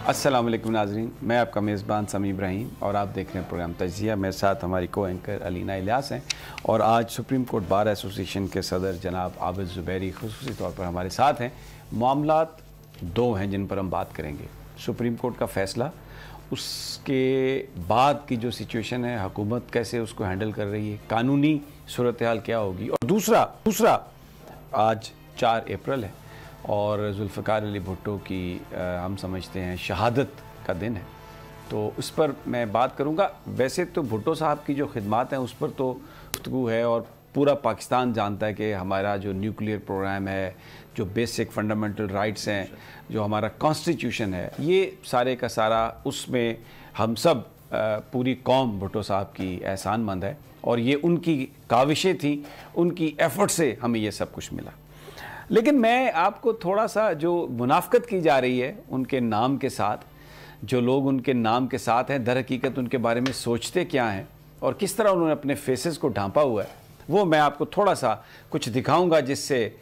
अस्सलाम वालेकुम नाज़रीन, मैं आपका मेज़बान समी इब्राहिम और आप देख रहे हैं प्रोग्राम तजिया। मेरे साथ हमारी को एंकर अलीना इलियास हैं और आज सुप्रीम कोर्ट बार एसोसिएशन के सदर जनाब आबिद ज़ुबैरी खुसूसी तौर पर हमारे साथ हैं। मामलात दो हैं जिन पर हम बात करेंगे। सुप्रीम कोर्ट का फ़ैसला, उसके बाद की जो सिचुएशन है, हुकूमत कैसे उसको हैंडल कर रही है, कानूनी सूरत हाल क्या होगी, और दूसरा आज 4 अप्रैल है और जुल्फ़िकार अली भुट्टो की हम समझते हैं शहादत का दिन है, तो उस पर मैं बात करूंगा। वैसे तो भुट्टो साहब की जो खिदमात हैं उस पर तो गुफ्तगू है और पूरा पाकिस्तान जानता है कि हमारा जो न्यूक्लियर प्रोग्राम है, जो बेसिक फंडामेंटल राइट्स हैं, जो हमारा कॉन्स्टिट्यूशन है, ये सारे का सारा उसमें हम सब पूरी कौम भुट्टो साहब की एहसानमंद है और ये उनकी काविशें थी, उनकी एफ़र्ट से हमें ये सब कुछ मिला। लेकिन मैं आपको थोड़ा सा जो मुनाफ़कत की जा रही है उनके नाम के साथ, जो लोग उनके नाम के साथ हैं, दर हकीकत उनके बारे में सोचते क्या हैं और किस तरह उन्होंने अपने फेसेस को ढांपा हुआ है, वो मैं आपको थोड़ा सा कुछ दिखाऊंगा जिससे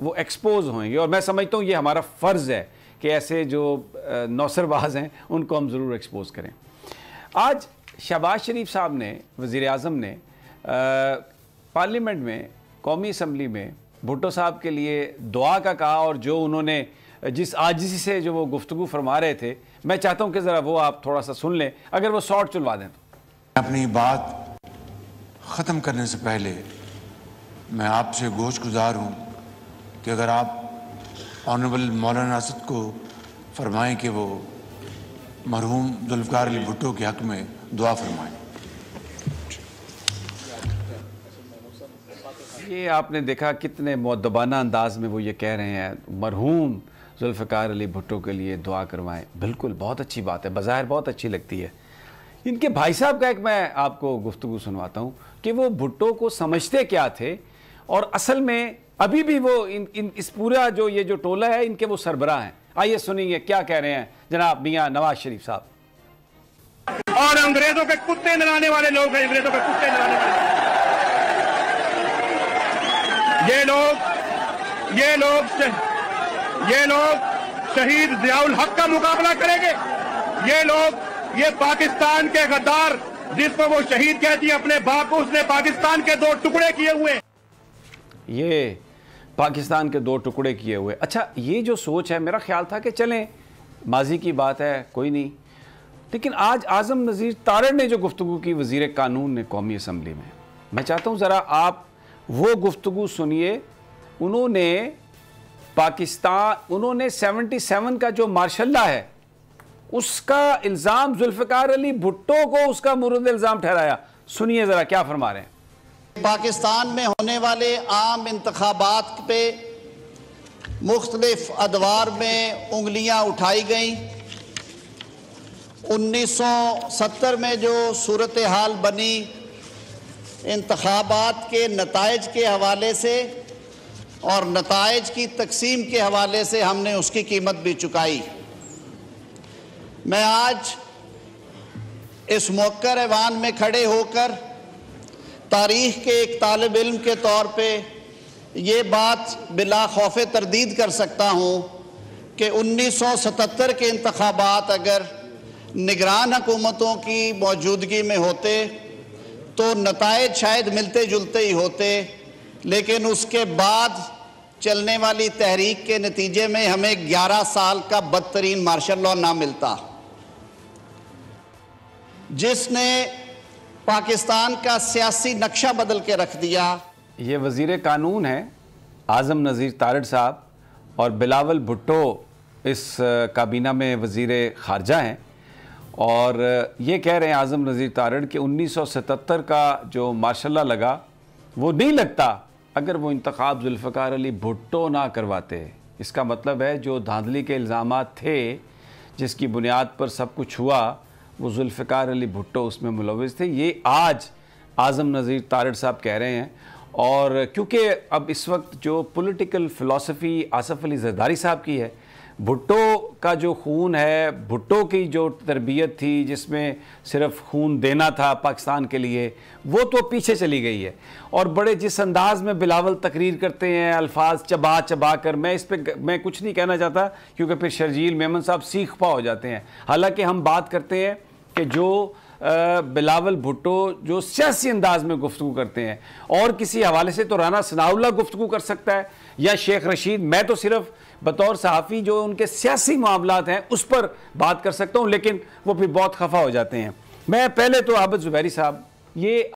वो एक्सपोज होंगे। और मैं समझता हूँ ये हमारा फ़र्ज़ है कि ऐसे जो नौसरबाज हैं उनको हम ज़रूर एक्सपोज करें। आज शहबाज शरीफ साहब ने, वज़ीर आज़म ने पार्लियामेंट में, कौमी असम्बली में भुट्टो साहब के लिए दुआ का कहा और जो उन्होंने जिस आजिज़ी से जो वो गुफ्तगू फरमा रहे थे, मैं चाहता हूं कि ज़रा वो आप थोड़ा सा सुन लें, अगर वो शॉर्ट चलवा दें तो। अपनी बात ख़त्म करने से पहले मैं आपसे गोशगुजार हूं कि अगर आप ऑनरेबल मौलाना असद को फरमाएं कि वो मरहूम जुल्फ़िकार अली भुट्टो के हक़ में दुआ फरमाएं। ये आपने देखा कितने मुअद्दबाना अंदाज में वो ये कह रहे हैं, मरहूम जुल्फ़िकार अली भुट्टो के लिए दुआ करवाएं। बिल्कुल बहुत अच्छी बात है, बज़ाहिर बहुत अच्छी लगती है। इनके भाई साहब का एक मैं आपको गुफ्तगू सुनवाता हूँ कि वो भुट्टो को समझते क्या थे और असल में अभी भी वो इस पूरा जो ये जो टोला है इनके वो सरबराह हैं। आइए सुनिए क्या कह रहे हैं जनाब मियाँ नवाज शरीफ साहब। और अंग्रेजों के कुत्ते नहलाने वाले लोग हैं, अंग्रेजों के कुत्ते नहलाने वाले ये लोग शहीद जियाउल हक का मुकाबला करेंगे। ये पाकिस्तान के गद्दार, जिस पर वो शहीद कहती है अपने बाप को, उसने पाकिस्तान के 2 टुकड़े किए हुए। ये पाकिस्तान के 2 टुकड़े किए हुए। अच्छा, ये जो सोच है, मेरा ख्याल था कि चलें माजी की बात है, कोई नहीं, लेकिन आज आज़म नज़ीर तारड़ ने जो गुफ्तगू की वज़ीर कानून ने कौमी असम्बली में, मैं चाहता हूँ ज़रा आप वो गुफ्तगू सुनिए। उन्होंने 77 का जो मार्शल्ला है उसका इल्ज़ाम जुल्फ़िकार अली भुट्टो को उसका मुर्द इल्ज़ाम ठहराया। सुनिए ज़रा क्या फरमा रहे हैं। पाकिस्तान में होने वाले आम इंतखाबात पे मुख्तलिफ अदवार में उंगलियां उठाई गई। 1970 में जो सूरत हाल बनी इंतखाबात के नताइज के हवाले से और नताइज की तकसीम के हवाले से, हमने उसकी कीमत भी चुकाई। मैं आज इस मौक़र ऐवान में खड़े होकर तारीख़ के एक तालिब इल्म के तौर पे ये बात बिला खौफ़े तरदीद कर सकता हूँ कि 1977 के इंतखाबात अगर निगरान हुकूमतों की मौजूदगी में होते तो नताइज शायद मिलते जुलते ही होते, लेकिन उसके बाद चलने वाली तहरीक के नतीजे में हमें 11 साल का बदतरीन मार्शल लॉ ना मिलता, जिसने पाकिस्तान का सियासी नक्शा बदल के रख दिया। ये वज़ीर कानून है आज़म नज़ीर तारड़ साहब और बिलावल भुट्टो इस काबीना में वज़ीर ख़ारजा हैं और ये कह रहे हैं आज़म नज़ीर तारड़ कि 1977 का जो मार्शल्ला लगा वो नहीं लगता अगर वो इंतखाब जुल्फ़िकार अली भुट्टो ना करवाते। इसका मतलब है जो धांधली के इल्ज़ामात थे जिसकी बुनियाद पर सब कुछ हुआ, वो जुल्फ़िकार अली भुट्टो उसमें मुलव्विस थे। ये आज आज़म नज़ीर तारड़ साहब कह रहे हैं। और क्योंकि अब इस वक्त जो पॉलिटिकल फ़िलासफ़ी आसिफ़ अली ज़रदारी साहब की है भुट्टो का जो खून है, भुट्टो की जो तरबियत थी जिसमें सिर्फ खून देना था पाकिस्तान के लिए, वो तो पीछे चली गई है। और बड़े जिस अंदाज में बिलावल तकरीर करते हैं, अल्फाज चबा चबा कर, मैं इस पर मैं कुछ नहीं कहना चाहता क्योंकि फिर शर्जील मेमन साहब सीख पा हो जाते हैं। हालांकि हम बात करते हैं कि जो बिलावल भुट्टो जो सियासी अंदाज में गुफ्तगू करते हैं, और किसी हवाले से तो राना सनाउल्लाह गुफ्तगू कर सकता है या शेख रशीद, मैं तो सिर्फ बतौर सहाफ़ी जो उनके सियासी मामलात हैं उस पर बात कर सकता हूं, लेकिन वो फिर बहुत खफा हो जाते हैं। मैं पहले तो आबिद ज़ुबैरी साहब, ये